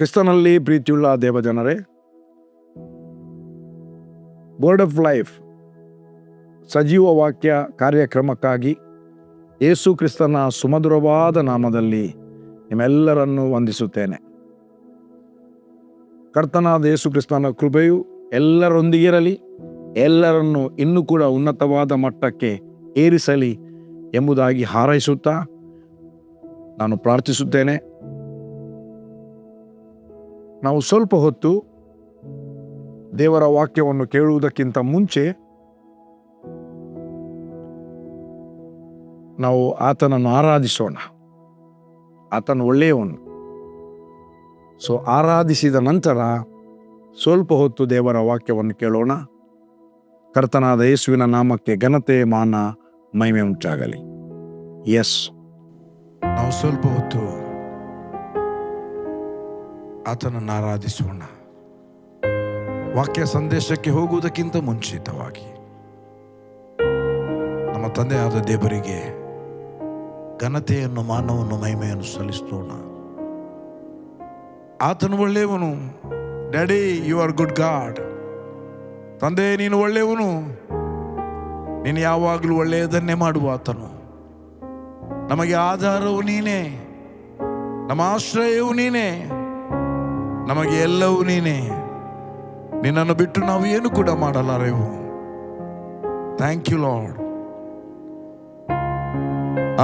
ಕ್ರಿಸ್ತನಲ್ಲಿ ಪ್ರೀತಿಯುಳ್ಳ ದೇವಜನರೇ, word of life ಸಜೀವ ವಾಕ್ಯ ಕಾರ್ಯಕ್ರಮಕ್ಕಾಗಿ ಯೇಸು ಕ್ರಿಸ್ತನ ಸುಮಧುರವಾದ ನಾಮದಲ್ಲಿ ನಿಮ್ಮೆಲ್ಲರನ್ನು ವಂದಿಸುತ್ತೇನೆ. ಕರ್ತನಾದ ಯೇಸು ಕ್ರಿಸ್ತನ ಕೃಪೆಯು ಎಲ್ಲರೊಂದಿಗಿರಲಿ, ಎಲ್ಲರನ್ನು ಇನ್ನೂ ಕೂಡ ಉನ್ನತವಾದ ಮಟ್ಟಕ್ಕೆ ಏರಿಸಲಿ ಎಂಬುದಾಗಿ ಹಾರೈಸುತ್ತಾ ನಾನು ಪ್ರಾರ್ಥಿಸುತ್ತೇನೆ. ನಾವು ಸ್ವಲ್ಪ ಹೊತ್ತು ದೇವರ ವಾಕ್ಯವನ್ನು ಕೇಳುವುದಕ್ಕಿಂತ ಮುಂಚೆ ನಾವು ಆತನನ್ನು ಆರಾಧಿಸೋಣ. ಆತನು ಒಳ್ಳೆಯವನು. ಆರಾಧಿಸಿದ ನಂತರ ಸ್ವಲ್ಪ ಹೊತ್ತು ದೇವರ ವಾಕ್ಯವನ್ನು ಕೇಳೋಣ. ಕರ್ತನಾದ ಯೇಸುವಿನ ನಾಮಕ್ಕೆ ಘನತೆ, ಮಾನ, ಮಹಿಮೆ ಉಂಟಾಗಲಿ. ನಾವು ಸ್ವಲ್ಪ ಹೊತ್ತು ಆತನನ್ನು ಆರಾಧಿಸೋಣ. ವಾಕ್ಯ ಸಂದೇಶಕ್ಕೆ ಹೋಗುವುದಕ್ಕಿಂತ ಮುಂಚಿತವಾಗಿ ನಮ್ಮ ತಂದೆಯಾದ ದೇವರಿಗೆ ಘನತೆಯನ್ನು, ಮಾನವನ್ನು, ಮಹಿಮೆಯನ್ನು ಸಲ್ಲಿಸೋಣ. ಆತನು ಒಳ್ಳೆಯವನು. Daddy, you are good God. ತಂದೆ, ನೀನು ಒಳ್ಳೆಯವನು. ನೀನು ಯಾವಾಗಲೂ ಒಳ್ಳೆಯದನ್ನೇ ಮಾಡುವ ಆತನು. ನಮಗೆ ಆಧಾರವು ನೀನೇ, ನಮ್ಮ ಆಶ್ರಯವು ನೀನೇ, ನಮಗೆ ಎಲ್ಲವೂ ನೀನೇ. ನಿನ್ನನ್ನು ಬಿಟ್ಟು ನಾವು ಏನು ಕೂಡ ಮಾಡಲಾರೆವು. Thank you Lord.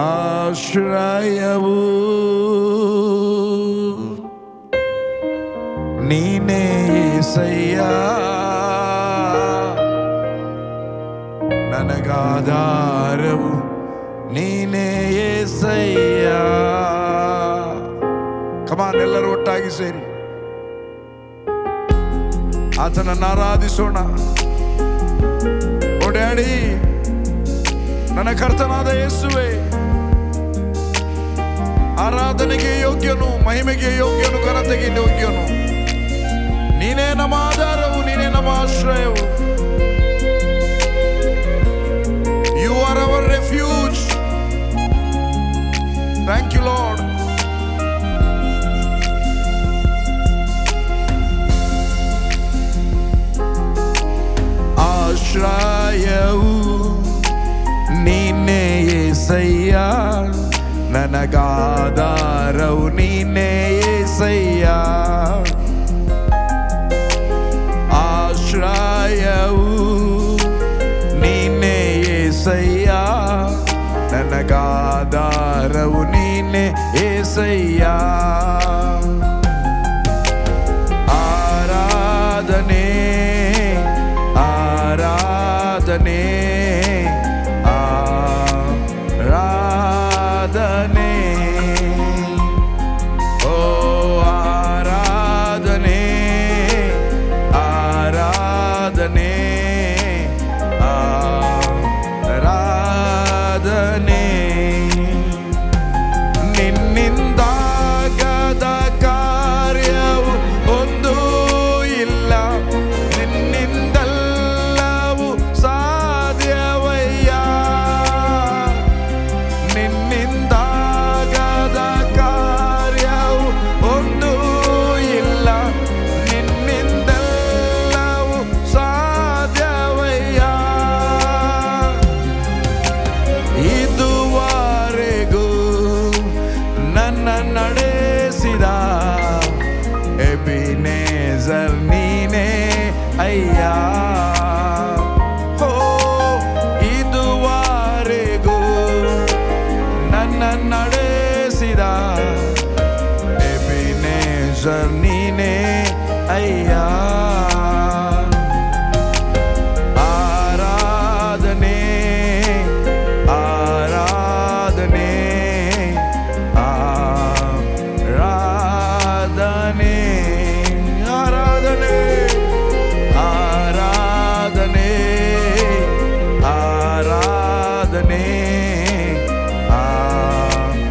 ಆಶ್ರಯವು ನೀನೇ యేసయ్య, ನನಗಾಧಾರವು ನೀನೇ యేసయ్య. ಕಮಾನ್, ಎಲ್ಲರೂ ಒಟ್ಟಾಗಿ ಸೇರಿ ಆತನನ್ನು ಆರಾಧಿಸೋಣ. ಓ ಡ್ಯಾಡಿ, ನನ್ನ ಕರ್ತನಾದ ಯೇಸುವೇ, ಆರಾಧನೆಗೆ ಯೋಗ್ಯನು, ಮಹಿಮೆಗೆ ಯೋಗ್ಯನು, ಘನತೆಗೆ ಯೋಗ್ಯನು. ನೀನೇ ನಮ್ಮ ಆಧಾರವು, ನೀನೇ ನಮ್ಮ ಆಶ್ರಯವು. You are our refuge. Thank you Lord. ಆಶ್ರಯವು ನೀನೇ యేసయ్య, ನನಗಾಧಾರವು ನೀನೇ యేసయ్య. ಆಶ್ರಯವು ನೀನೇ యేసయ్య, ನನಗಾಧಾರವು ನೀನೇ యేసయ్య. ಆರಾಧನೆ, ಆರಾಧನೆ, ಆರಾಧನೆ. ಓ ಆರಾಧನೆ, ಆರಾಧನೆ, ಆರಾಧನೆ. ನಿನ್ನಿಂದಾಗದ ಕಾರ್ಯವು ಒಂದೂ ಇಲ್ಲ, ನಿನ್ನಿಂದೆಲ್ಲವೂ ಸಾಧ್ಯವಯ್ಯ. ನಿನ್ನಿಂದಾಗದ ಕಾರ್ಯವು ಒಂದೂ ಇಲ್ಲ, ನಿನ್ನಿಂದೆಲ್ಲವೂ ಸಾಧ್ಯವಯ್ಯ. ಇದುವರೆಗೂ ನನ್ನ ನಡೆಸಿದ ಎಬಿನೇಜರ್ ನೀನೇ ಅಯ್ಯ. ಹೋ, ಇದುವರೆಗೂ ನನ್ನ ನಡೆಸಿದ ಎಬಿನೇಜರ್ ನೀನೇ ಅಯ್ಯ. ಆರಾಧನೆ, ಆರಾಧನೆ, ಆರಾಧನೆ, ಆರಾಧನೆ, ಆರಾಧನೆ, ಆರಾಧನೆ, ಆರಾಧನೆ.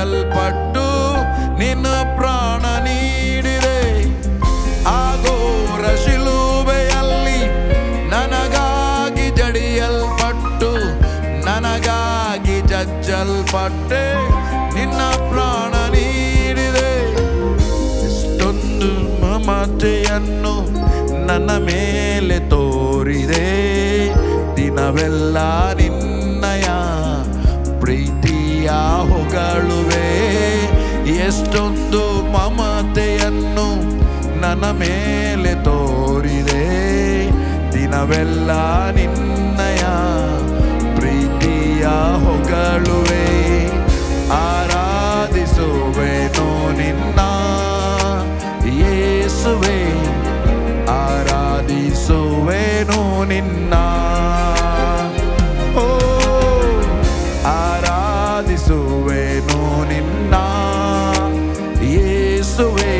ಜಜ್ಜಲ್ಪಟ್ಟು ನಿನ್ನ ಪ್ರಾಣ ನೀಡಿದೆ. ಆ ಘೋರ ಶಿಲುಬೆಯಲ್ಲಿ ನನಗಾಗಿ ಜಡಿಯಲ್ಪಟ್ಟು ನನಗಾಗಿ ಜಜ್ಜಲ್ಪಟ್ಟೆ, ನಿನ್ನ ಪ್ರಾಣ ನೀಡಿದೆ. ಎಷ್ಟೊಂದು ಮಮತೆಯನ್ನು ನನ್ನ ಮೇಲೆ ತೋರಿದೆ, ದಿನವೆಲ್ಲ ನಿನ್ನಯ ಪ್ರೀತಿಯ ಹೊಗಳುವೆ. ಎಷ್ಟೊಂದು ಮಮತೆಯನ್ನು ನನ್ನ ಮೇಲೆ ತೋರಿದೆ, ದಿನವೆಲ್ಲ ನಿನ್ನಯ ಪ್ರೀತಿಯ ಹೊಗಳುವೆ. ಆರಾಧಿಸುವೆನು ನಿನ್ನ ಯೇಸುವೆ, ಆರಾಧಿಸುವೆನು ನಿನ್ನ. ಓ ಆರಾಧಿಸುವೆನು ನಿನ್ನ ಯೇಸುವೆ,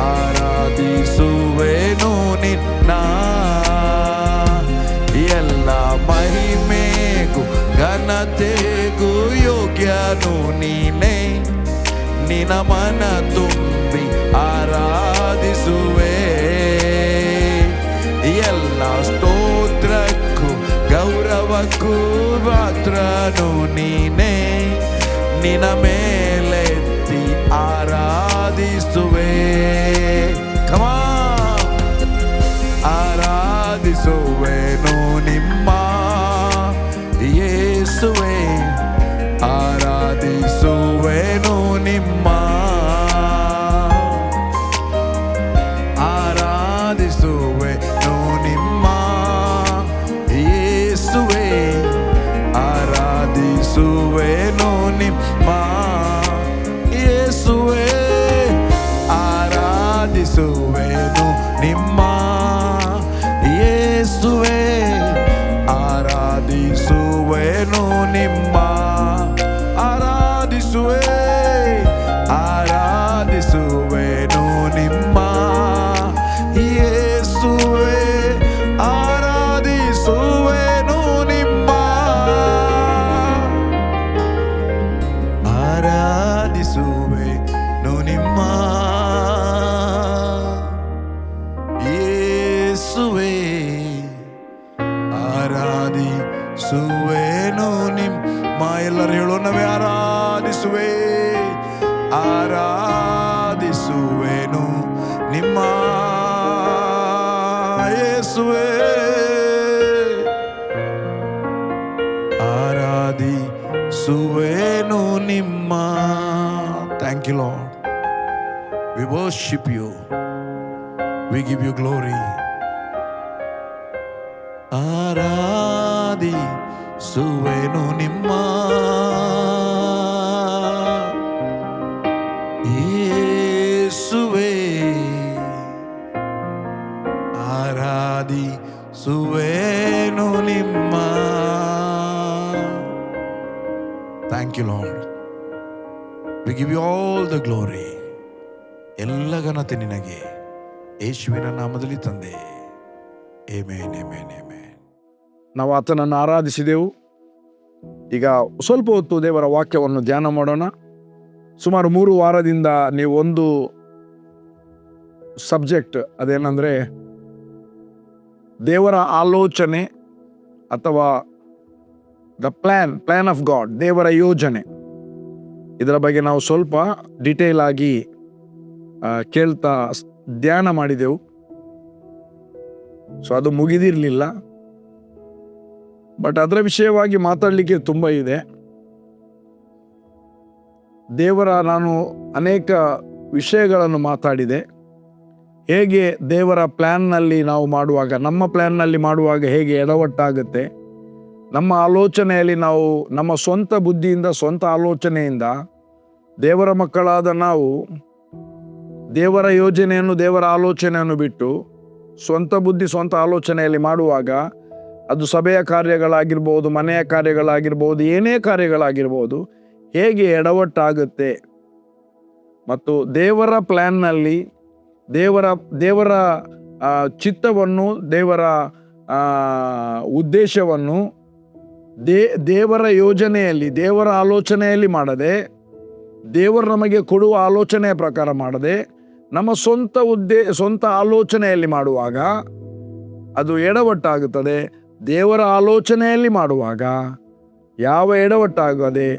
ಆರಾಧಿಸುವೆನು ನಿನ್ನ. ಎಲ್ಲ ಮಹಿಮೆಗೂ ಘನತೆಗೂ ಯೋಗ್ಯನು ನೀನೇ, ನಿನ್ನ ಮನ ತುಂಬಿ ಆರಾಧಿಸುವೆ. ಎಲ್ಲ ಸ್ತೋತ್ರಕ್ಕೂ ಗೌರವಕ್ಕೂ ಪಾತ್ರನು ನೀನೇ, ನಿನ್ನ ಮೇಲೆತ್ತಿ ಆರಾಧಿಸುವೆ. ಕಮಾ ಆರಾಧಿಸುವೆನು ನಿಮ್ಮ ಯೇಸುವೆ, ಆರಾಧಿಸುವೆನು ನಿಮ್ಮ. ಆರಾಧಿಸುವೆನು ನಿಮ್ಮ ಯೇಸುವೆ, ಆರಾಧಿಸುವೆನು ನಿಮ್ಮ ಯೇಸುವೆ, ಆರಾಧಿಸುವೆನು ನಿಮ್ಮ ಯೇಸುವೆ, ಆರಾಧಿಸುವೆನು ನಿಮ್ಮ. ಆರಾಧಿಸುವೆ, ಆರಾಧಿಸುವೆನು ನಿಮ್ಮ ಯೇಸುವೆ, ಆರಾಧಿಸುವೆನು ನಿಮ್ಮ. ಆರಾಧಿಸುವೆನು ನಿಮ್ಮ ಯೇಸುವೆ, ಆರಾಧಿಸುವೆನು ನಿಮ್ಮ. ಎಲ್ಲರೂ ಹೇಳೋಣವೇ, ಆರಾಧಿಸುವೆ, ಆರಾಧಿಸುವೆನು ನಿಮ್ಮ ಯೇಸುವೆ, ಆರಾಧಿಸುವೆನು ನಿಮ್ಮ. Thank you Lord. We worship you, we give you glory. ಆರಾಧಿಸುವೆನು ನಿಮ್ಮ ಯೇಸುವೆ, ಆರಾಧಿಸುವೆನು ನಿಮ್ಮ. Thank you Lord. We give you all the glory. ಎಲ್ಲ ಘನತೆ ನಿನಗೆ, ಯೇಸುವಿನ ನಾಮದಲ್ಲಿ ತಂದೆ. ಆಮೆನ್, ಆಮೆನ್, ಆಮೆನ್. ನಾವು ಆತನನ್ನು ಆರಾಧಿಸಿದೆವು. ಈಗ ಸ್ವಲ್ಪ ಹೊತ್ತು ದೇವರ ವಾಕ್ಯವನ್ನು ಧ್ಯಾನ ಮಾಡೋಣ. ಸುಮಾರು 3 ವಾರದಿಂದ ನೀವು ಒಂದು ಸಬ್ಜೆಕ್ಟ್, ಅದೇನೆಂದರೆ ದೇವರ ಆಲೋಚನೆ ಅಥವಾ ದ ಪ್ಲ್ಯಾನ್ ಆಫ್ ಗಾಡ್, ದೇವರ ಯೋಜನೆ, ಇದರ ಬಗ್ಗೆ ನಾವು ಸ್ವಲ್ಪ ಡಿಟೇಲ್ ಆಗಿ ಕೇಳ್ತಾ ಧ್ಯಾನ ಮಾಡಿದೆವು. ಸೊ ಅದು ಮುಗಿದಿರಲಿಲ್ಲ, ಬಟ್ ಅದರ ವಿಷಯವಾಗಿ ಮಾತಾಡಲಿಕ್ಕೆ ತುಂಬ ಇದೆ. ನಾನು ಅನೇಕ ವಿಷಯಗಳನ್ನು ಮಾತಾಡಿದೆ. ಹೇಗೆ ದೇವರ ಪ್ಲ್ಯಾನ್ನಲ್ಲಿ ನಾವು ಮಾಡುವಾಗ, ನಮ್ಮ ಪ್ಲ್ಯಾನ್ನಲ್ಲಿ ಮಾಡುವಾಗ ಹೇಗೆ ಎಡವಟ್ಟಾಗುತ್ತೆ, ನಮ್ಮ ಆಲೋಚನೆಯಲ್ಲಿ ನಾವು ನಮ್ಮ ಸ್ವಂತ ಬುದ್ಧಿಯಿಂದ, ಸ್ವಂತ ಆಲೋಚನೆಯಿಂದ ದೇವರ ಮಕ್ಕಳಾದ ನಾವು ದೇವರ ಯೋಜನೆಯನ್ನು, ದೇವರ ಆಲೋಚನೆಯನ್ನು ಬಿಟ್ಟು ಸ್ವಂತ ಬುದ್ಧಿ, ಸ್ವಂತ ಆಲೋಚನೆಯಲ್ಲಿ ಮಾಡುವಾಗ ಅದು ಸಭೆಯ ಕಾರ್ಯಗಳಾಗಿರ್ಬೋದು, ಮನೆಯ ಕಾರ್ಯಗಳಾಗಿರ್ಬೋದು, ಏನೇ ಕಾರ್ಯಗಳಾಗಿರ್ಬೋದು, ಹೇಗೆ ಎಡವಟ್ಟಾಗುತ್ತೆ. ಮತ್ತು ದೇವರ ಪ್ಲ್ಯಾನ್ನಲ್ಲಿ ದೇವರ ಚಿತ್ತವನ್ನು, ದೇವರ ಉದ್ದೇಶವನ್ನು ದೇವರ ಯೋಜನೆಯಲ್ಲಿ, ದೇವರ ಆಲೋಚನೆಯಲ್ಲಿ ಮಾಡದೆ ದೇವರು ನಮಗೆ ಕೊಡುವ ಆಲೋಚನೆಯ ಪ್ರಕಾರ ಮಾಡದೆ ನಮ್ಮ ಸ್ವಂತ ಆಲೋಚನೆಯಲ್ಲಿ ಮಾಡುವಾಗ ಅದು ಎಡವಟ್ಟಾಗುತ್ತದೆ. ದೇವರ ಆಲೋಚನೆಯಲ್ಲಿ ಮಾಡುವಾಗ ಯಾವ ಎಡವಟ್ಟಾಗದೆ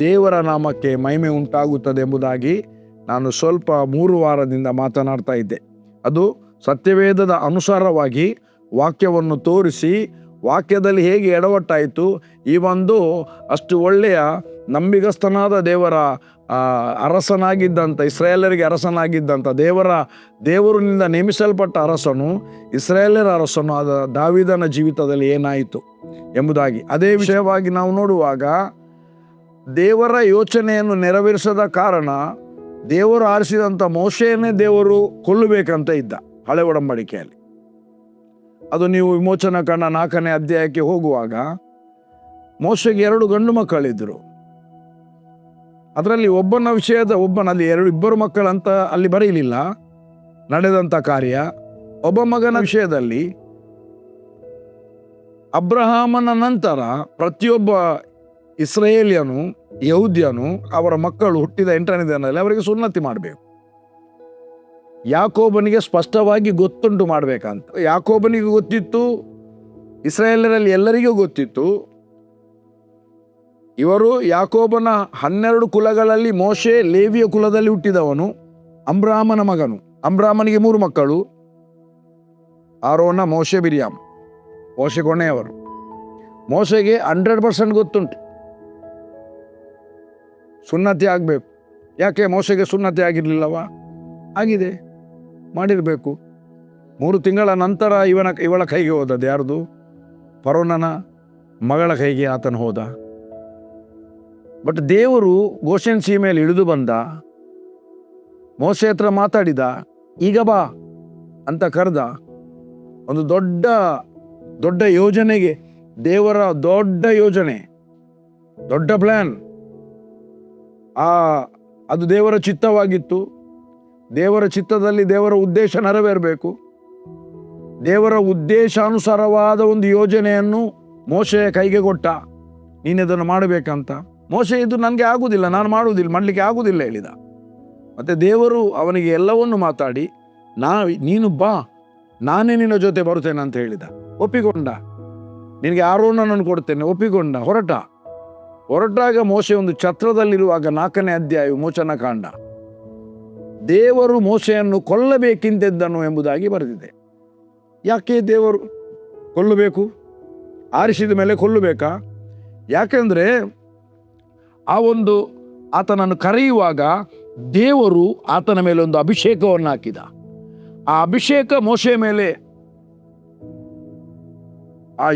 ದೇವರ ನಾಮಕ್ಕೆ ಮಹಿಮೆ ಉಂಟಾಗುತ್ತದೆ ಎಂಬುದಾಗಿ ನಾನು ಸ್ವಲ್ಪ 3 ವಾರದಿಂದ ಮಾತನಾಡ್ತಾ ಇದ್ದೆ. ಅದು ಸತ್ಯವೇದದ ಅನುಸಾರವಾಗಿ ವಾಕ್ಯವನ್ನು ತೋರಿಸಿ ವಾಕ್ಯದಲ್ಲಿ ಹೇಗೆ ಎಡವಟ್ಟಾಯಿತು, ಈ ಒಂದು ಅಷ್ಟು ಒಳ್ಳೆಯ ನಂಬಿಗಸ್ತನಾದ ದೇವರ ಅರಸನಾಗಿದ್ದಂಥ, ಇಸ್ರಾಯೇಲರಿಗೆ ಅರಸನಾಗಿದ್ದಂಥ ದೇವರಿನಿಂದ ನೇಮಿಸಲ್ಪಟ್ಟ ಅರಸನು, ಇಸ್ರಾಯೇಲರ ಅರಸನು ಆದ ದಾವೀದನ ಜೀವಿತದಲ್ಲಿ ಏನಾಯಿತು ಎಂಬುದಾಗಿ ಅದೇ ವಿಷಯವಾಗಿ ನಾವು ನೋಡುವಾಗ, ದೇವರ ಯೋಚನೆಯನ್ನು ನೆರವೇರಿಸದ ಕಾರಣ ದೇವರು ಆರಿಸಿದಂಥ ಮೋಶೆಯನ್ನೇ ದೇವರು ಕೊಲ್ಲಬೇಕಂತ ಇದ್ದ ಹಳೆ ಒಡಂಬಡಿಕೆಯಲ್ಲಿ. ಅದು ನೀವು ವಿಮೋಚನಾ ಕಾಂಡ 4ನೇ ಅಧ್ಯಾಯಕ್ಕೆ ಹೋಗುವಾಗ ಮೋಶೆಗೆ 2 ಗಂಡು ಮಕ್ಕಳಿದ್ದರು. ಅದರಲ್ಲಿ ಒಬ್ಬನಲ್ಲಿ 2 ಮಕ್ಕಳಂತ ಅಲ್ಲಿ ಬರೀಲಿಲ್ಲ ನಡೆದಂಥ ಕಾರ್ಯ. ಒಬ್ಬ ಮಗನ ವಿಷಯದಲ್ಲಿ ಅಬ್ರಹಾಮನ ನಂತರ ಪ್ರತಿಯೊಬ್ಬ ಇಸ್ರಾಯೇಲಿಯನು, ಯಹೂದ್ಯನು ಅವರ ಮಕ್ಕಳು ಹುಟ್ಟಿದ 8ನೇ ದಿನದಲ್ಲಿ ಅವರಿಗೆ ಸುನ್ನತಿ ಮಾಡಬೇಕು. ಯಾಕೋಬನಿಗೆ ಸ್ಪಷ್ಟವಾಗಿ ಗೊತ್ತುಂಟು ಮಾಡಬೇಕಂತ. ಯಾಕೋಬನಿಗೆ ಗೊತ್ತಿತ್ತು, ಇಸ್ರಾಯೇಲರಲ್ಲಿ ಎಲ್ಲರಿಗೂ ಗೊತ್ತಿತ್ತು. ಇವರು ಯಾಕೋಬನ 12 ಕುಲಗಳಲ್ಲಿ ಮೋಶೆ ಲೇವಿಯ ಕುಲದಲ್ಲಿ ಹುಟ್ಟಿದವನು, ಅಬ್ರಹಾಮನ ಮಗನು. ಅಬ್ರಹಾಮನಿಗೆ 3 ಮಕ್ಕಳು, ಆರೋನ, ಮೋಶೆ, ಮಿರಿಯಾಮ್. ಮೋಶೆ ಕೊನೆಯವರು. ಮೋಶೆಗೆ 100% ಗೊತ್ತುಂಟು ಸುನ್ನತಿ ಆಗಬೇಕು. ಯಾಕೆ ಮೋಶೆಗೆ ಸುನ್ನತಿ ಆಗಿರಲಿಲ್ಲವಾ? ಆಗಿದೆ, ಮಾಡಿರಬೇಕು. 3 ತಿಂಗಳ ನಂತರ ಇವಳ ಕೈಗೆ ಹೋದದ್ದು ಯಾರ್ದು? ಫರೋನನ ಮಗಳ ಕೈಗೆ ಆತನು ಹೋದ. ಬಟ್ ದೇವರು ಗೋಷೆನ್ ಸೀಮೆಯಲ್ಲಿ ಇಳಿದು ಬಂದ, ಮೋಶೆ ಹತ್ರ ಮಾತಾಡಿದ, ಈಗ ಬಾ ಅಂತ ಕರೆದ. ಒಂದು ದೊಡ್ಡ ಯೋಜನೆಗೆ, ದೇವರ ದೊಡ್ಡ ಯೋಜನೆ, ದೊಡ್ಡ ಪ್ಲ್ಯಾನ್, ಅದು ದೇವರ ಚಿತ್ತವಾಗಿತ್ತು. ದೇವರ ಚಿತ್ತದಲ್ಲಿ ದೇವರ ಉದ್ದೇಶ ನೆರವೇರಬೇಕು. ದೇವರ ಉದ್ದೇಶಾನುಸಾರವಾದ ಒಂದು ಯೋಜನೆಯನ್ನು ಮೋಶೆಯ ಕೈಗೆ ಕೊಟ್ಟ, ನೀನಿದನ್ನು ಮಾಡಬೇಕಂತ. ಮೋಶೆ ಇದು ನನಗೆ ಆಗುವುದಿಲ್ಲ, ನಾನು ಮಾಡಲಿಕ್ಕೆ ಆಗುವುದಿಲ್ಲ ಹೇಳಿದ. ಮತ್ತು ದೇವರು ಅವನಿಗೆ ಎಲ್ಲವನ್ನು ಮಾತಾಡಿ, ನೀನು ಬಾ, ನಾನೇ ನಿನ್ನ ಜೊತೆ ಬರುತ್ತೇನೆ ಅಂತ ಹೇಳಿದ. ಒಪ್ಪಿಕೊಂಡ. ನಿನಗೆ ಆರೋನನನ್ನು ಕೊಡ್ತೇನೆ, ಒಪ್ಪಿಕೊಂಡ. ಹೊರಟಾಗ ಮೋಶೆ ಒಂದು ಛತ್ರದಲ್ಲಿರುವಾಗ 4ನೇ ಅಧ್ಯಾಯ ವಿಮೋಚನಾ ಕಾಂಡ, ದೇವರು ಮೋಶೆಯನ್ನು ಕೊಲ್ಲಬೇಕೆಂದಿದ್ದನು ಎಂಬುದಾಗಿ ಬರೆದಿದೆ. ಯಾಕೆ ದೇವರು ಕೊಲ್ಲಬೇಕು? ಆರಿಸಿದ ಮೇಲೆ ಕೊಲ್ಲಬೇಕಾ? ಯಾಕೆಂದರೆ ಆತನನ್ನು ಕರೆಯುವಾಗ ದೇವರು ಆತನ ಮೇಲೆ ಒಂದು ಅಭಿಷೇಕವನ್ನು ಹಾಕಿದ. ಆ ಅಭಿಷೇಕ ಮೋಶೆಯ ಮೇಲೆ, ಆ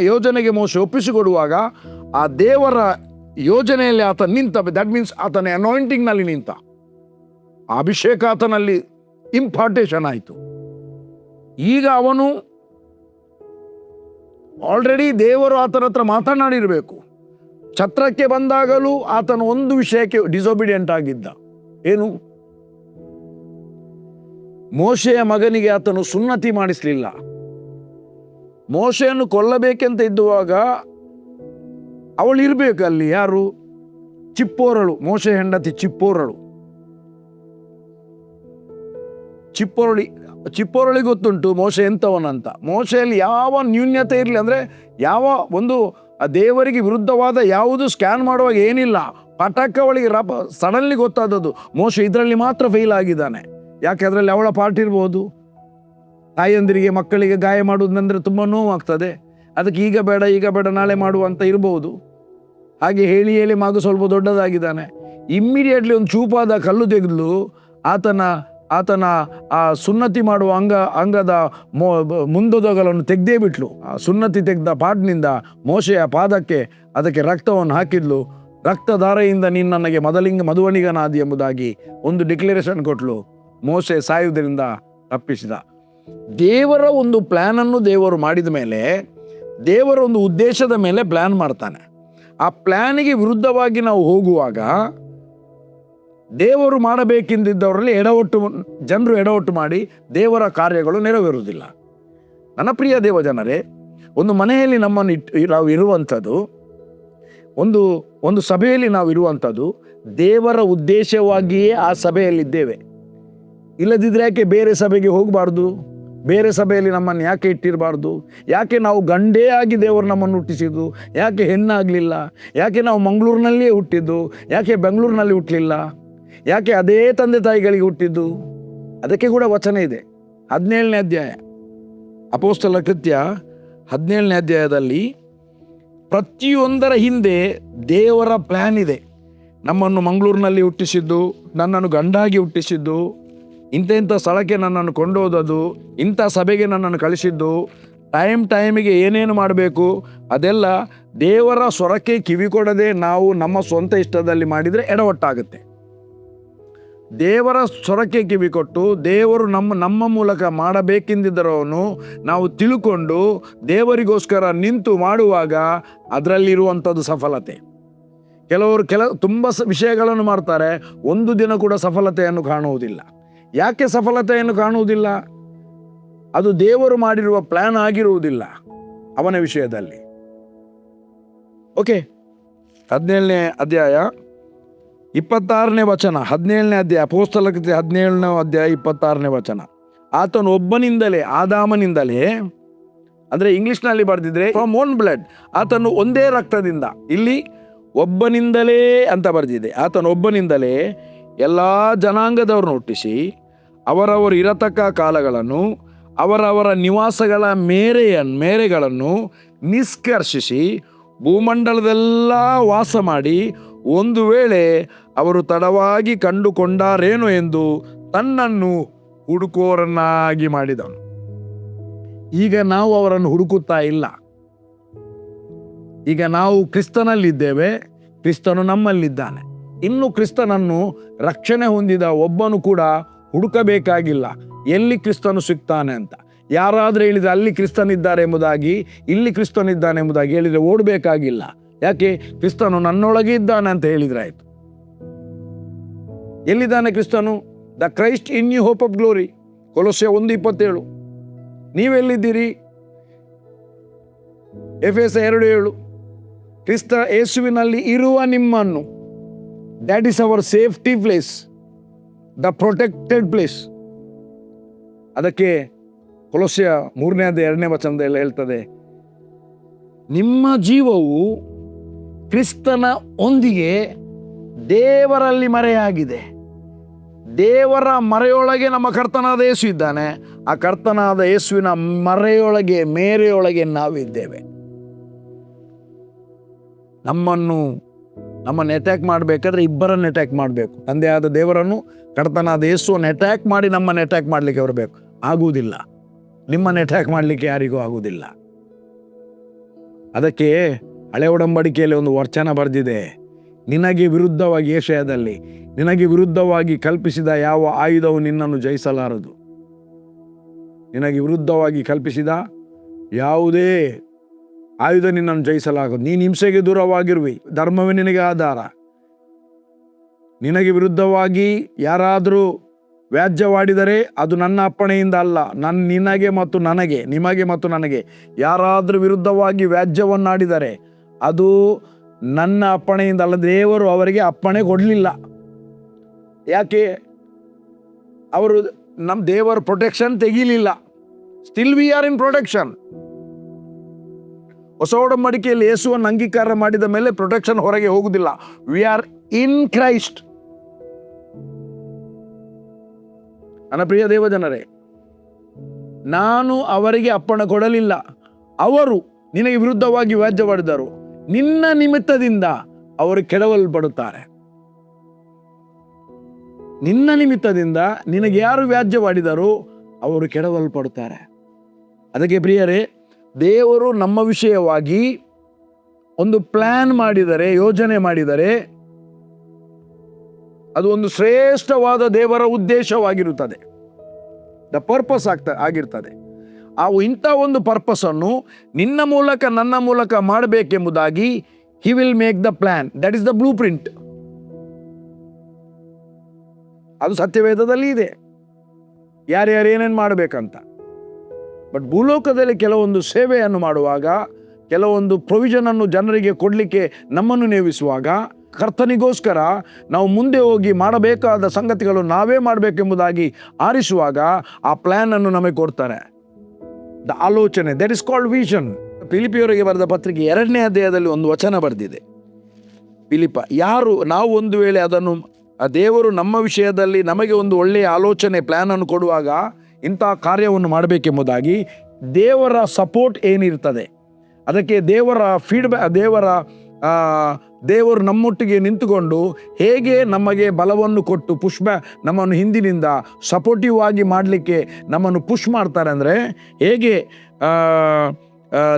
ಯೋಜನೆಗೆ ಮೋಶೆ ಒಪ್ಪಿಸಿಕೊಡುವಾಗ ಆ ದೇವರ ಯೋಜನೆಯಲ್ಲಿ ಆತ ನಿಂತ. ದಟ್ ಮೀನ್ಸ್ ಆತನ ಅನಾಯಿಂಟಿಂಗ್ನಲ್ಲಿ ನಿಂತ. ಆ ಅಭಿಷೇಕ ಆತನಲ್ಲಿ ಇಂಪಾರ್ಟೇಷನ್ ಆಯಿತು. ಈಗ ಅವನು ಆಲ್ರೆಡಿ ದೇವರು ಆತನ ಹತ್ರ ಮಾತನಾಡಿರಬೇಕು. ಛತ್ರಕ್ಕೆ ಬಂದಾಗಲೂ ಆತನು ಒಂದು ವಿಷಯಕ್ಕೆ ಡಿಸೊಬಿಡಿಯಂಟ್ ಆಗಿದ್ದ. ಏನು? ಮೋಶೆಯ ಮಗನಿಗೆ ಆತನು ಸುನ್ನತಿ ಮಾಡಿಸಲಿಲ್ಲ. ಮೋಶೆಯನ್ನು ಕೊಲ್ಲಬೇಕೆಂತ ಇದ್ದುವಾಗ ಅವಳು ಇರಬೇಕು ಅಲ್ಲಿ. ಯಾರು? ಚಿಪ್ಪೋರಳು, ಮೋಶೆ ಹೆಂಡತಿ ಚಿಪ್ಪೋರಳು. ಚಿಪ್ಪೋರಳಿಗೆ ಗೊತ್ತುಂಟು ಮೋಶೆ ಎಂಥವನಂತ. ಮೋಶೆಯಲ್ಲಿ ಯಾವ ನ್ಯೂನ್ಯತೆ ಇರಲಿ, ಅಂದರೆ ಯಾವ ಒಂದು ದೇವರಿಗೆ ವಿರುದ್ಧವಾದ ಯಾವುದು ಸ್ಕ್ಯಾನ್ ಮಾಡುವಾಗ ಏನಿಲ್ಲ, ಪಟಾಕ ಅವಳಿಗೆ ಸಡನ್ಲಿ ಗೊತ್ತಾದದ್ದು ಮೋಶೆ ಇದರಲ್ಲಿ ಮಾತ್ರ ಫೇಲ್ ಆಗಿದ್ದಾನೆ. ಯಾಕೆ? ಅದರಲ್ಲಿ ಅವಳ ಪಾರ್ಟ್ ಇರ್ಬೋದು. ತಾಯಂದಿರಿಗೆ ಮಕ್ಕಳಿಗೆ ಗಾಯ ಮಾಡುವುದಂದರೆ ತುಂಬ ನೋವಾಗ್ತದೆ. ಅದಕ್ಕೆ ಈಗ ಬೇಡ ನಾಳೆ ಮಾಡುವಂತ ಇರ್ಬೋದು. ಹಾಗೆ ಹೇಳಿ ಮಗು ಸ್ವಲ್ಪ ದೊಡ್ಡದಾಗಿದ್ದಾನೆ. ಇಮ್ಮಿಡಿಯೇಟ್ಲಿ ಒಂದು ಚೂಪಾದ ಕಲ್ಲು ತೆಗೆದು ಆತನ ಆ ಸುನ್ನತಿ ಮಾಡುವ ಅಂಗದ ಮುಂದೊದಗಳನ್ನು ತೆಗೆದೇ ಬಿಟ್ಲು. ಆ ಸುನ್ನತಿ ತೆಗೆದ ಪಾಟ್ನಿಂದ ಮೋಶೆಯ ಪಾದಕ್ಕೆ ಅದಕ್ಕೆ ರಕ್ತವನ್ನು ಹಾಕಿದ್ಲು. ರಕ್ತಧಾರೆಯಿಂದ ನೀನು ನನಗೆ ಮಧುವಣಿಗನಾದಿ ಎಂಬುದಾಗಿ ಒಂದು ಡಿಕ್ಲರೇಷನ್ ಕೊಟ್ಲು. ಮೋಶೆ ಸಾಯುವುದರಿಂದ ತಪ್ಪಿಸಿದ. ದೇವರ ಒಂದು ಪ್ಲ್ಯಾನನ್ನು ದೇವರು ಮಾಡಿದ ಮೇಲೆ, ದೇವರ ಒಂದು ಉದ್ದೇಶದ ಮೇಲೆ ಪ್ಲ್ಯಾನ್ ಮಾಡ್ತಾನೆ. ಆ ಪ್ಲ್ಯಾನಿಗೆ ವಿರುದ್ಧವಾಗಿ ನಾವು ಹೋಗುವಾಗ ದೇವರು ಮಾಡಬೇಕೆಂದಿದ್ದವರಲ್ಲಿ ಜನರು ಎಡವಟ್ಟು ಮಾಡಿ ದೇವರ ಕಾರ್ಯಗಳು ನೆರವೇರುವುದಿಲ್ಲ. ನನ್ನ ಪ್ರಿಯ ದೇವ ಜನರೇ, ಒಂದು ಮನೆಯಲ್ಲಿ ನಾವು ಇರುವಂಥದ್ದು, ಒಂದು ಒಂದು ಸಭೆಯಲ್ಲಿ ನಾವು ಇರುವಂಥದ್ದು ದೇವರ ಉದ್ದೇಶವಾಗಿಯೇ ಆ ಸಭೆಯಲ್ಲಿದ್ದೇವೆ. ಇಲ್ಲದಿದ್ದರೆ ಯಾಕೆ ಬೇರೆ ಸಭೆಗೆ ಹೋಗಬಾರ್ದು? ಬೇರೆ ಸಭೆಯಲ್ಲಿ ನಮ್ಮನ್ನು ಯಾಕೆ ಇಟ್ಟಿರಬಾರ್ದು? ಯಾಕೆ ನಾವು ಗಂಡೇ ಆಗಿ ದೇವರು ನಮ್ಮನ್ನು ಹುಟ್ಟಿಸಿದ್ದು? ಯಾಕೆ ಹೆಣ್ಣಾಗಲಿಲ್ಲ? ಯಾಕೆ ನಾವು ಮಂಗಳೂರಿನಲ್ಲಿಯೇ ಹುಟ್ಟಿದ್ದು? ಯಾಕೆ ಬೆಂಗಳೂರಿನಲ್ಲಿ ಹುಟ್ಟಲಿಲ್ಲ? ಯಾಕೆ ಅದೇ ತಂದೆ ತಾಯಿಗಳಿಗೆ ಹುಟ್ಟಿದ್ದು? ಅದಕ್ಕೆ ಕೂಡ ವಚನ ಇದೆ. 17ನೇ ಅಧ್ಯಾಯ ಅಪೊಸ್ತಲರ ಕೃತ್ಯ 17ನೇ ಅಧ್ಯಾಯದಲ್ಲಿ ಪ್ರತಿಯೊಂದರ ಹಿಂದೆ ದೇವರ ಪ್ಲ್ಯಾನ್ ಇದೆ. ನಮ್ಮನ್ನು ಮಂಗಳೂರಿನಲ್ಲಿ ಹುಟ್ಟಿಸಿದ್ದು, ನನ್ನನ್ನು ಗಂಡಾಗಿ ಹುಟ್ಟಿಸಿದ್ದು, ಇಂಥ ಸ್ಥಳಕ್ಕೆ ನನ್ನನ್ನು ಕೊಂಡೋದದು, ಇಂಥ ಸಭೆಗೆ ನನ್ನನ್ನು ಕಳಿಸಿದ್ದು, ಟೈಮಿಗೆ ಏನೇನು ಮಾಡಬೇಕು ಅದೆಲ್ಲ ದೇವರ ಸ್ವರಕ್ಕೆ ಕಿವಿ ಕೊಡದೆ ನಾವು ನಮ್ಮ ಸ್ವಂತ ಇಷ್ಟದಲ್ಲಿ ಮಾಡಿದರೆ ಎಡವಟ್ಟಾಗುತ್ತೆ. ದೇವರ ಸ್ವರಕ್ಕೆ ಕಿವಿ ಕೊಟ್ಟು ದೇವರು ನಮ್ಮ ಮೂಲಕ ಮಾಡಬೇಕೆಂದಿದ್ದರವನು ನಾವು ತಿಳ್ಕೊಂಡು ದೇವರಿಗೋಸ್ಕರ ನಿಂತು ಮಾಡುವಾಗ ಅದರಲ್ಲಿರುವಂಥದ್ದು ಸಫಲತೆ. ಕೆಲವರು ತುಂಬ ವಿಷಯಗಳನ್ನು ಮಾಡ್ತಾರೆ, ಒಂದು ದಿನ ಕೂಡ ಸಫಲತೆಯನ್ನು ಕಾಣುವುದಿಲ್ಲ. ಯಾಕೆ ಸಫಲತೆಯನ್ನು ಕಾಣುವುದಿಲ್ಲ? ಅದು ದೇವರು ಮಾಡಿರುವ ಪ್ಲ್ಯಾನ್ ಆಗಿರುವುದಿಲ್ಲ ಅವನ ವಿಷಯದಲ್ಲಿ. ಓಕೆ, 17ನೇ ಅಧ್ಯಾಯ 26ನೇ ವಚನ. 17ನೇ ಅಧ್ಯಾಯ ಅಪೊಸ್ತಲರ ಕೃತ್ಯ 17ನೇ ಅಧ್ಯಾಯ 26ನೇ ವಚನ. ಆತನು ಒಬ್ಬನಿಂದಲೇ, ಆದಾಮನಿಂದಲೇ, ಅಂದರೆ ಇಂಗ್ಲಿಷ್ನಲ್ಲಿ ಬರೆದಿದ್ರೆ ಫ್ರಮ್ ಒನ್ ಬ್ಲಡ್, ಆತನು ಒಂದೇ ರಕ್ತದಿಂದ, ಇಲ್ಲಿ ಒಬ್ಬನಿಂದಲೇ ಅಂತ ಬರೆದಿದೆ. ಆತನು ಒಬ್ಬನಿಂದಲೇ ಎಲ್ಲ ಜನಾಂಗದವ್ರನ್ನ ಹುಟ್ಟಿಸಿ ಅವರವರು ಇರತಕ್ಕ ಕಾಲಗಳನ್ನು ಅವರವರ ನಿವಾಸಗಳ ಮೇರೆಗಳನ್ನು ನಿಷ್ಕರ್ಷಿಸಿ ಭೂಮಂಡಲದೆಲ್ಲ ವಾಸ ಮಾಡಿ ಒಂದು ವೇಳೆ ಅವರು ತಡವಾಗಿ ಕಂಡುಕೊಂಡಾರೇನೋ ಎಂದು ತನ್ನನ್ನು ಹುಡುಕೋರನ್ನಾಗಿ ಮಾಡಿದನು. ಈಗ ನಾವು ಅವರನ್ನು ಹುಡುಕುತ್ತಾ ಇಲ್ಲ. ಈಗ ನಾವು ಕ್ರಿಸ್ತನಲ್ಲಿದ್ದೇವೆ, ಕ್ರಿಸ್ತನು ನಮ್ಮಲ್ಲಿದ್ದಾನೆ. ಇನ್ನು ಕ್ರಿಸ್ತನನ್ನು ರಕ್ಷಣೆ ಹೊಂದಿದ ಒಬ್ಬನು ಕೂಡ ಹುಡುಕಬೇಕಾಗಿಲ್ಲ ಎಲ್ಲಿ ಕ್ರಿಸ್ತನು ಸಿಗ್ತಾನೆ ಅಂತ. ಯಾರಾದರೂ ಹೇಳಿದರೆ ಅಲ್ಲಿ ಕ್ರಿಸ್ತನಿದ್ದಾರೆ ಎಂಬುದಾಗಿ, ಇಲ್ಲಿ ಕ್ರಿಸ್ತನಿದ್ದಾನೆ ಎಂಬುದಾಗಿ ಹೇಳಿದರೆ ಓಡಬೇಕಾಗಿಲ್ಲ. ಯಾಕೆ? ಕ್ರಿಸ್ತನು ನನ್ನೊಳಗೆ ಇದ್ದಾನೆ ಅಂತ ಹೇಳಿದರೆ ಆಯಿತು. ಎಲ್ಲಿದ್ದಾನೆ ಕ್ರಿಸ್ತನು? The Christ in you hope of glory, ಕೊಲೊಸ್ಸೆ 1:27. ನೀವೆಲ್ಲಿದ್ದೀರಿ? ಎಫೆಸ 2:7. ಕ್ರಿಸ್ತ ಯೇಸುವಿನಲ್ಲಿ ಇರುವ ನಿಮ್ಮನ್ನು, that is our safety place, the protected place. ಅದಕ್ಕೆ ಕೊಲೊಸ್ಸೆ 3ನೇ ಅಧ್ಯಾಯ 2ನೇ ವಚನದಲ್ಲಿ ಹೇಳ್ತದೆ, ನಿಮ್ಮ ಜೀವವು ಕ್ರಿಸ್ತನ ಒಂದಿಗೆ ದೇವರಲ್ಲಿ ಮರೆಯಾಗಿದೆ. ದೇವರ ಮರೆಯೊಳಗೆ ನಮ್ಮ ಕರ್ತನಾದ ಯೇಸು ಇದ್ದಾನೆ. ಆ ಕರ್ತನಾದ ಯೇಸುವಿನ ಮರೆಯೊಳಗೆ, ಮೇರೆಯೊಳಗೆ ನಾವಿದ್ದೇವೆ. ನಮ್ಮನ್ನು ಅಟ್ಯಾಕ್ ಮಾಡಬೇಕಾದ್ರೆ ಇಬ್ಬರನ್ನು ಅಟ್ಯಾಕ್ ಮಾಡಬೇಕು. ತಂದೆಯಾದ ದೇವರನ್ನು, ಕರ್ತನಾದ ಯೇಸುವನ್ನು ಅಟ್ಯಾಕ್ ಮಾಡಿ ನಮ್ಮನ್ನು ಅಟ್ಯಾಕ್ ಮಾಡಲಿಕ್ಕೆ ಬರಬೇಕು. ಆಗುವುದಿಲ್ಲ. ನಿಮ್ಮನ್ನು ಅಟ್ಯಾಕ್ ಮಾಡಲಿಕ್ಕೆ ಯಾರಿಗೂ ಆಗುವುದಿಲ್ಲ. ಅದಕ್ಕೆ ಹಳೆ ಒಡಂಬಡಿಕೆಯಲ್ಲಿ ಒಂದು ವಚನ ಬರೆದಿದೆ, ನಿನಗೆ ವಿರುದ್ಧವಾಗಿ, ಯೆಶಾಯದಲ್ಲಿ, ನಿನಗೆ ವಿರುದ್ಧವಾಗಿ ಕಲ್ಪಿಸಿದ ಯಾವ ಆಯುಧವು ನಿನ್ನನ್ನು ಜಯಿಸಲಾರದು. ನಿನಗೆ ವಿರುದ್ಧವಾಗಿ ಕಲ್ಪಿಸಿದ ಯಾವುದೇ ಆಯುಧ ನಿನ್ನನ್ನು ಜಯಿಸಲಾಗದು. ನೀನು ಹಿಂಸೆಗೆ ದೂರವಾಗಿರುವಿ, ಧರ್ಮವೇ ನಿನಗೆ ಆಧಾರ. ನಿನಗೆ ವಿರುದ್ಧವಾಗಿ ಯಾರಾದರೂ ವ್ಯಾಜ್ಯವಾಡಿದರೆ ಅದು ನನ್ನ ಅಪ್ಪಣೆಯಿಂದ ಅಲ್ಲ, ನಿನಗೆ ಮತ್ತು ನನಗೆ, ನಿಮಗೆ ಮತ್ತು ನನಗೆ ಯಾರಾದರೂ ವಿರುದ್ಧವಾಗಿ ವ್ಯಾಜ್ಯವನ್ನಾಡಿದರೆ ಅದು ನನ್ನ ಅಪ್ಪಣೆಯಿಂದ ಅಲ್ಲ. ದೇವರು ಅವರಿಗೆ ಅಪ್ಪಣೆ ಕೊಡಲಿಲ್ಲ. ಯಾಕೆ? ಅವರು ನಮ್ಮ ದೇವರ ಪ್ರೊಟೆಕ್ಷನ್ ತೆಗೀಲಿಲ್ಲ. Still we are in protection. ಹೊಸ ಒಡಂಬಡಿಕೆಯಲ್ಲಿ ಯೇಸುವನ್ನು ಅಂಗೀಕಾರ ಮಾಡಿದ ಮೇಲೆ ಪ್ರೊಟೆಕ್ಷನ್ ಹೊರಗೆ ಹೋಗುವುದಿಲ್ಲ. We are in Christ. ನನ್ನ ಪ್ರಿಯ ದೇವಜನರೇ, ನಾನು ಅವರಿಗೆ ಅಪ್ಪಣೆ ಕೊಡಲಿಲ್ಲ. ಅವರು ನಿನಗೆ ವಿರುದ್ಧವಾಗಿ ವ್ಯಾಜ್ಯವಾಡಿದರು, ನಿನ್ನ ನಿಮಿತ್ತದಿಂದ ಅವರು ಕೆಡವಲ್ಪಡುತ್ತಾರೆ. ನಿನ್ನ ನಿಮಿತ್ತದಿಂದ ನಿನಗೆ ಯಾರು ವ್ಯಾಜ್ಯವಾಡಿದರು ಅವರು ಕೆಡವಲ್ಪಡುತ್ತಾರೆ. ಅದಕ್ಕೆ ಪ್ರಿಯರೇ, ದೇವರು ನಮ್ಮ ವಿಷಯವಾಗಿ ಒಂದು ಪ್ಲ್ಯಾನ್ ಮಾಡಿದರೆ, ಯೋಜನೆ ಮಾಡಿದರೆ, ಅದು ಒಂದು ಶ್ರೇಷ್ಠವಾದ ದೇವರ ಉದ್ದೇಶವಾಗಿರುತ್ತದೆ. ದ ಪರ್ಪಸ್ ಆಗಿರ್ತದೆ. ಇಂಥ ಒಂದು ಪರ್ಪಸನ್ನು ನಿನ್ನ ಮೂಲಕ ನನ್ನ ಮೂಲಕ ಮಾಡಬೇಕೆಂಬುದಾಗಿ he will make the plan. That is the blueprint. ಅದು ಸತ್ಯವೇದದಲ್ಲಿ ಇದೆ, ಯಾರ್ಯಾರು ಏನೇನು ಮಾಡಬೇಕಂತ. ಬಟ್ ಭೂಲೋಕದಲ್ಲಿ ಕೆಲವೊಂದು ಸೇವೆಯನ್ನು ಮಾಡುವಾಗ, ಕೆಲವೊಂದು ಪ್ರೊವಿಷನನ್ನು ಜನರಿಗೆ ಕೊಡಲಿಕ್ಕೆ ನಮ್ಮನ್ನು ನೇಮಿಸುವಾಗ, ಕರ್ತನಿಗೋಸ್ಕರ ನಾವು ಮುಂದೆ ಹೋಗಿ ಮಾಡಬೇಕಾದ ಸಂಗತಿಗಳು ನಾವೇ ಮಾಡಬೇಕೆಂಬುದಾಗಿ ಆರಿಸುವಾಗ ಆ ಪ್ಲ್ಯಾನನ್ನು ನಮಗೆ ಕೊಡ್ತಾರೆ. ದ ಆಲೋಚನೆ, ದಟ್ ಇಸ್ ಕಾಲ್ಡ್ ವಿಷನ್. ಫಿಲಿಪಿಯವರಿಗೆ ಬರೆದ ಪತ್ರಿಕೆ 2ನೇ ಅಧ್ಯಾಯದಲ್ಲಿ ಒಂದು ವಚನ ಬರೆದಿದೆ. ಫಿಲಿಪ, ಯಾರು ನಾವು ಒಂದು ವೇಳೆ ಅದನ್ನು ಆ ದೇವರು ನಮ್ಮ ವಿಷಯದಲ್ಲಿ ನಮಗೆ ಒಂದು ಒಳ್ಳೆಯ ಆಲೋಚನೆ ಪ್ಲ್ಯಾನನ್ನು ಕೊಡುವಾಗ ಇಂಥ ಕಾರ್ಯವನ್ನು ಮಾಡಬೇಕೆಂಬುದಾಗಿ ದೇವರ ಸಪೋರ್ಟ್ ಏನಿರ್ತದೆ, ಅದಕ್ಕೆ ದೇವರ ದೇವರು ನಮ್ಮೊಟ್ಟಿಗೆ ನಿಂತುಕೊಂಡು ಹೇಗೆ ನಮಗೆ ಬಲವನ್ನು ಕೊಟ್ಟು ನಮ್ಮನ್ನು ಹಿಂದಿನಿಂದ ಸಪೋರ್ಟಿವ್ ಆಗಿ ಮಾಡಲಿಕ್ಕೆ ನಮ್ಮನ್ನು ಪುಷ್ ಮಾಡ್ತಾರೆ ಅಂದರೆ, ಹೇಗೆ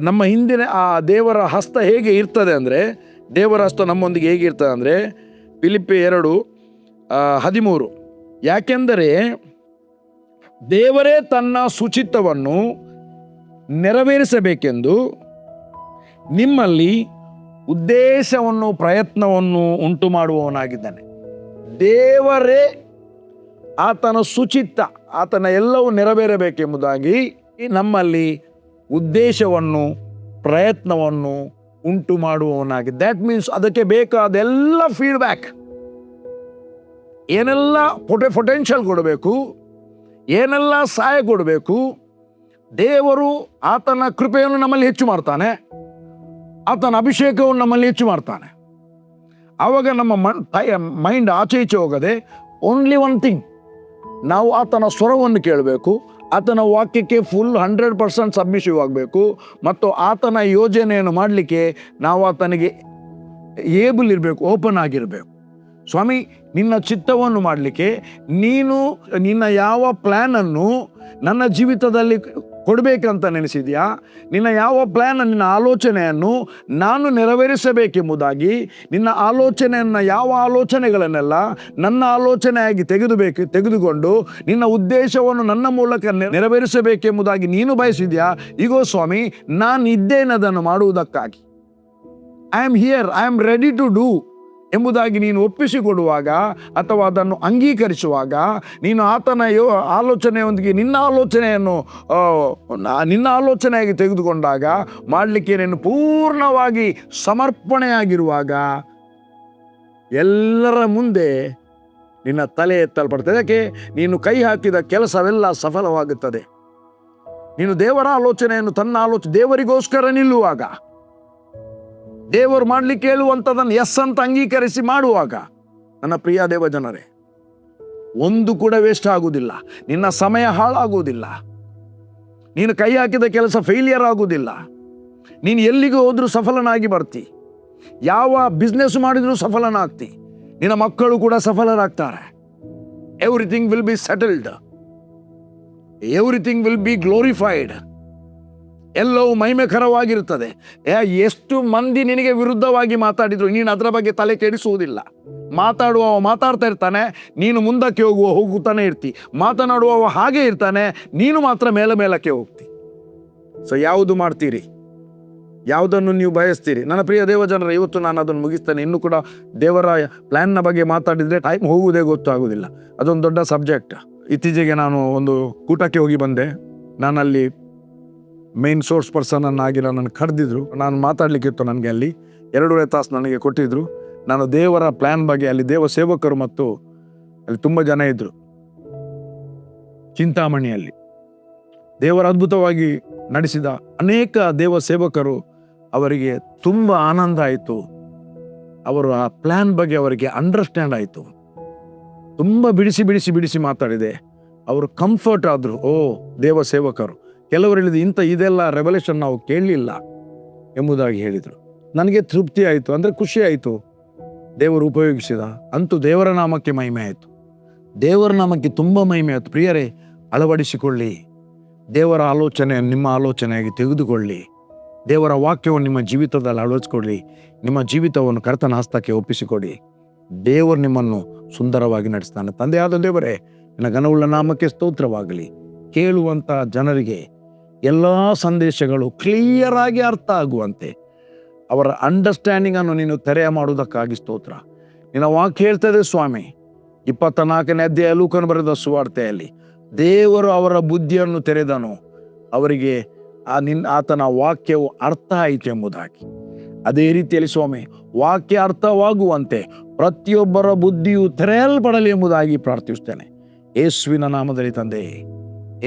ನಮ್ಮ ಹಿಂದಿನ ಆ ದೇವರ ಹಸ್ತ ಹೇಗೆ ಇರ್ತದೆ ಅಂದರೆ, ದೇವರ ಹಸ್ತ ನಮ್ಮೊಂದಿಗೆ ಹೇಗೆ ಇರ್ತದೆ ಅಂದರೆ, ಫಿಲಿಪ್ಪಿ 2:13, ಯಾಕೆಂದರೆ ದೇವರೇ ತನ್ನ ಸುಚಿತ್ತವನ್ನು ನೆರವೇರಿಸಬೇಕೆಂದು ನಿಮ್ಮಲ್ಲಿ ಉದ್ದೇಶವನ್ನು ಪ್ರಯತ್ನವನ್ನು ಉಂಟು ಮಾಡುವವನಾಗಿದ್ದಾನೆ. ದೇವರೇ ಆತನ ಸುಚಿತ್ತ, ಆತನ ಎಲ್ಲವೂ ನೆರವೇರಬೇಕೆಂಬುದಾಗಿ ನಮ್ಮಲ್ಲಿ ಉದ್ದೇಶವನ್ನು ಪ್ರಯತ್ನವನ್ನು ಉಂಟು ಮಾಡುವವನಾಗಿ. ದ್ಯಾಟ್ ಮೀನ್ಸ್ ಅದಕ್ಕೆ ಬೇಕಾದ ಎಲ್ಲ ಫೀಡ್ಬ್ಯಾಕ್, ಏನೆಲ್ಲ ಪೊಟೆನ್ಷಿಯಲ್ ಕೊಡಬೇಕು, ಏನೆಲ್ಲ ಸಹಾಯ ಕೊಡಬೇಕು, ದೇವರು ಆತನ ಕೃಪೆಯನ್ನು ನಮ್ಮಲ್ಲಿ ಹೆಚ್ಚು ಮಾಡ್ತಾನೆ, ಆತನ ಅಭಿಷೇಕವನ್ನು ನಮ್ಮಲ್ಲಿ ಹೆಚ್ಚು ಮಾಡ್ತಾನೆ. ಆವಾಗ ನಮ್ಮ ಮೈಂಡ್ ಆಚೆ ಈಚೆ ಹೋಗದೆ ಓನ್ಲಿ ಒನ್ ಥಿಂಗ್, ನಾವು ಆತನ ಸ್ವರವನ್ನು ಕೇಳಬೇಕು, ಆತನ ವಾಕ್ಯಕ್ಕೆ ಫುಲ್ 100% ಸಬ್ಮಿಸಿವ್ ಆಗಬೇಕು, ಮತ್ತು ಆತನ ಯೋಜನೆಯನ್ನು ಮಾಡಲಿಕ್ಕೆ ನಾವು ಆತನಿಗೆ ಏಬಲ್ ಇರಬೇಕು, ಓಪನ್ ಆಗಿರಬೇಕು. ಸ್ವಾಮಿ, ನಿನ್ನ ಚಿತ್ತವನ್ನು ಮಾಡಲಿಕ್ಕೆ ನೀನು ನಿನ್ನ ಯಾವ ಪ್ಲ್ಯಾನನ್ನು ನನ್ನ ಜೀವಿತದಲ್ಲಿ ಕೊಡಬೇಕಂತ ನೆನೆಸಿದ್ಯಾ, ನಿನ್ನ ಯಾವ ಪ್ಲ್ಯಾನ್, ನಿನ್ನ ಆಲೋಚನೆಯನ್ನು ನಾನು ನೆರವೇರಿಸಬೇಕೆಂಬುದಾಗಿ, ನಿನ್ನ ಆಲೋಚನೆಯನ್ನು ಯಾವ ಆಲೋಚನೆಗಳನ್ನೆಲ್ಲ ನನ್ನ ಆಲೋಚನೆಯಾಗಿ ತೆಗೆದುಕೊಂಡು ನಿನ್ನ ಉದ್ದೇಶವನ್ನು ನನ್ನ ಮೂಲಕ ನೆರವೇರಿಸಬೇಕೆಂಬುದಾಗಿ ನೀನು ಬಯಸಿದ್ಯಾ. ಈಗೋ ಸ್ವಾಮಿ, ನಾನು ಇದ್ದೇನದನ್ನು ಮಾಡುವುದಕ್ಕಾಗಿ. I am here, I am ready to do ಎಂಬುದಾಗಿ ನೀನು ಒಪ್ಪಿಸಿಕೊಡುವಾಗ ಅಥವಾ ಅದನ್ನು ಅಂಗೀಕರಿಸುವಾಗ, ನೀನು ಆತನ ಆಲೋಚನೆಯೊಂದಿಗೆ ನಿನ್ನ ಆಲೋಚನೆಯಾಗಿ ತೆಗೆದುಕೊಂಡಾಗ, ಮಾಡಲಿಕ್ಕೆ ನೀನು ಪೂರ್ಣವಾಗಿ ಸಮರ್ಪಣೆಯಾಗಿರುವಾಗ ಎಲ್ಲರ ಮುಂದೆ ನಿನ್ನ ತಲೆ ಎತ್ತಲ್ಪಡ್ತದೆ. ಅದಕ್ಕೆ ನೀನು ಕೈ ಹಾಕಿದ ಕೆಲಸವೆಲ್ಲ ಸಫಲವಾಗುತ್ತದೆ. ನೀನು ದೇವರ ಆಲೋಚನೆಯನ್ನು ದೇವರಿಗೋಸ್ಕರ ನಿಲ್ಲುವಾಗ, ದೇವರು ಮಾಡಲಿಕ್ಕೆ ಹೇಳುವಂಥದ್ದನ್ನು ಎಸ್ ಅಂತ ಅಂಗೀಕರಿಸಿ ಮಾಡುವಾಗ, ನನ್ನ ಪ್ರಿಯ ದೇವ ಜನರೇ, ಒಂದು ಕೂಡ ವೇಸ್ಟ್ ಆಗುವುದಿಲ್ಲ, ನಿನ್ನ ಸಮಯ ಹಾಳಾಗುವುದಿಲ್ಲ, ನೀನು ಕೈ ಹಾಕಿದ ಕೆಲಸ ಫೇಲಿಯರ್ ಆಗುವುದಿಲ್ಲ, ನೀನು ಎಲ್ಲಿಗೆ ಹೋದರೂ ಸಫಲನಾಗಿ ಬರ್ತಿ, ಯಾವ ಬಿಸ್ನೆಸ್ ಮಾಡಿದರೂ ಸಫಲನಾಗ್ತಿ, ನಿನ್ನ ಮಕ್ಕಳು ಕೂಡ ಸಫಲರಾಗ್ತಾರೆ. Everything will be settled, everything will be glorified. ಎಲ್ಲವೂ ಮಹಿಮೆಕರವಾಗಿರುತ್ತದೆ. ಎಷ್ಟು ಮಂದಿ ನಿನಗೆ ವಿರುದ್ಧವಾಗಿ ಮಾತಾಡಿದ್ರು ನೀನು ಅದರ ಬಗ್ಗೆ ತಲೆ ಕೆಡಿಸುವುದಿಲ್ಲ. ಮಾತಾಡುವವ ಮಾತಾಡ್ತಾ ಇರ್ತಾನೆ, ನೀನು ಮುಂದಕ್ಕೆ ಹೋಗುತ್ತಾನೆ ಇರ್ತಿ. ಮಾತನಾಡುವವ ಹಾಗೆ ಇರ್ತಾನೆ, ನೀನು ಮಾತ್ರ ಮೇಲಕ್ಕೆ ಹೋಗ್ತಿ. ಸೊ ಯಾವುದು ಮಾಡ್ತೀರಿ, ಯಾವುದನ್ನು ನೀವು ಬಯಸ್ತೀರಿ? ನನ್ನ ಪ್ರಿಯ ದೇವಜನರ, ಇವತ್ತು ನಾನು ಅದನ್ನು ಮುಗಿಸ್ತೇನೆ. ಇನ್ನೂ ಕೂಡ ದೇವರ ಪ್ಲ್ಯಾನ್ನ ಬಗ್ಗೆ ಮಾತಾಡಿದರೆ ಟೈಮ್ ಹೋಗುವುದೇ ಗೊತ್ತಾಗೋದಿಲ್ಲ. ಅದೊಂದು ದೊಡ್ಡ ಸಬ್ಜೆಕ್ಟ್. ಇತ್ತೀಚೆಗೆ ನಾನು ಒಂದು ಕೂಟಕ್ಕೆ ಹೋಗಿ ಬಂದೆ. ನಾನಲ್ಲಿ ಮೇನ್ ಸೋರ್ಸ್ ಪರ್ಸನನ್ನಾಗಿ ನನಗೆ ಕರೆದಿದ್ರು. ನಾನು ಮಾತಾಡಲಿಕ್ಕಿತ್ತು. ನನಗೆ ಅಲ್ಲಿ 2.5 ತಾಸು ನನಗೆ ಕೊಟ್ಟಿದ್ದರು. ನಾನು ದೇವರ ಪ್ಲ್ಯಾನ್ ಬಗ್ಗೆ, ಅಲ್ಲಿ ದೇವ ಸೇವಕರು ಮತ್ತು ಅಲ್ಲಿ ತುಂಬ ಜನ ಇದ್ದರು. ಚಿಂತಾಮಣಿಯಲ್ಲಿ ದೇವರ ಅದ್ಭುತವಾಗಿ ನಡೆಸಿದ ಅನೇಕ ದೇವ ಸೇವಕರು, ಅವರಿಗೆ ತುಂಬ ಆನಂದ ಆಯಿತು. ಅವರು ಆ ಪ್ಲ್ಯಾನ್ ಬಗ್ಗೆ ಅವರಿಗೆ ಅಂಡರ್ಸ್ಟ್ಯಾಂಡ್ ಆಯಿತು. ತುಂಬ ಬಿಡಿಸಿ ಮಾತಾಡಿದೆ. ಅವರು ಕಂಫರ್ಟ್ ಆದರು. ಓ, ದೇವ ಸೇವಕರು. ಕೆಲವರು ಹೇಳಿದ್ರು, ಇದೆಲ್ಲ ರೆವಲ್ಯೂಷನ್ ನಾವು ಕೇಳಲಿಲ್ಲ ಎಂಬುದಾಗಿ ಹೇಳಿದರು. ನನಗೆ ತೃಪ್ತಿ ಆಯಿತು, ಅಂದರೆ ಖುಷಿ ಆಯಿತು. ದೇವರು ಉಪಯೋಗಿಸಿದ, ಅಂತೂ ದೇವರ ನಾಮಕ್ಕೆ ಮಹಿಮೆ ಆಯಿತು. ದೇವರ ನಾಮಕ್ಕೆ ತುಂಬ ಮಹಿಮೆ ಆಯಿತು. ಪ್ರಿಯರೇ, ಅಳವಡಿಸಿಕೊಳ್ಳಿ. ದೇವರ ಆಲೋಚನೆ ನಿಮ್ಮ ಆಲೋಚನೆಯಾಗಿ ತೆಗೆದುಕೊಳ್ಳಿ. ದೇವರ ವಾಕ್ಯವನ್ನು ನಿಮ್ಮ ಜೀವಿತದಲ್ಲಿ ಅಳವಡಿಸಿಕೊಳ್ಳಿ. ನಿಮ್ಮ ಜೀವಿತವನ್ನು ಕರ್ತನ ಹಸ್ತಕ್ಕೆ ಒಪ್ಪಿಸಿಕೊಡಿ. ದೇವರು ನಿಮ್ಮನ್ನು ಸುಂದರವಾಗಿ ನಡೆಸ್ತಾನೆ. ತಂದೆಯಾದ ದೇವರೇ, ನಿನ್ನ ಘನವುಳ್ಳ ನಾಮಕ್ಕೆ ಸ್ತೋತ್ರವಾಗಲಿ. ಕೇಳುವಂಥ ಜನರಿಗೆ ಎಲ್ಲ ಸಂದೇಶಗಳು ಕ್ಲಿಯರ್ ಆಗಿ ಅರ್ಥ ಆಗುವಂತೆ ಅವರ ಅಂಡರ್ಸ್ಟ್ಯಾಂಡಿಂಗನ್ನು ನೀನು ತೆರೆಯ ಮಾಡುವುದಕ್ಕಾಗಿ ಸ್ತೋತ್ರ. ನಿನ್ನ ವಾಕ್ಯ ಹೇಳ್ತದೆ ಸ್ವಾಮಿ, 24ನೇ ಅಧ್ಯಾಯ ಲೂಕನು ಬರೆದ ಸುವಾರ್ತೆಯಲ್ಲಿ, ದೇವರು ಅವರ ಬುದ್ಧಿಯನ್ನು ತೆರೆದನು, ಅವರಿಗೆ ಆತನ ವಾಕ್ಯವು ಅರ್ಥ ಆಯಿತು ಎಂಬುದಾಗಿ. ಅದೇ ರೀತಿಯಲ್ಲಿ ಸ್ವಾಮಿ, ವಾಕ್ಯ ಅರ್ಥವಾಗುವಂತೆ ಪ್ರತಿಯೊಬ್ಬರ ಬುದ್ಧಿಯು ತೆರೆಯಲ್ಪಡಲಿ ಎಂಬುದಾಗಿ ಪ್ರಾರ್ಥಿಸ್ತೇನೆ ಯೇಸುವಿನ ನಾಮದಲ್ಲಿ ತಂದೆ.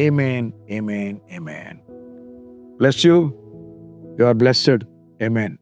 Amen, amen, amen. Bless you. You are blessed. Amen.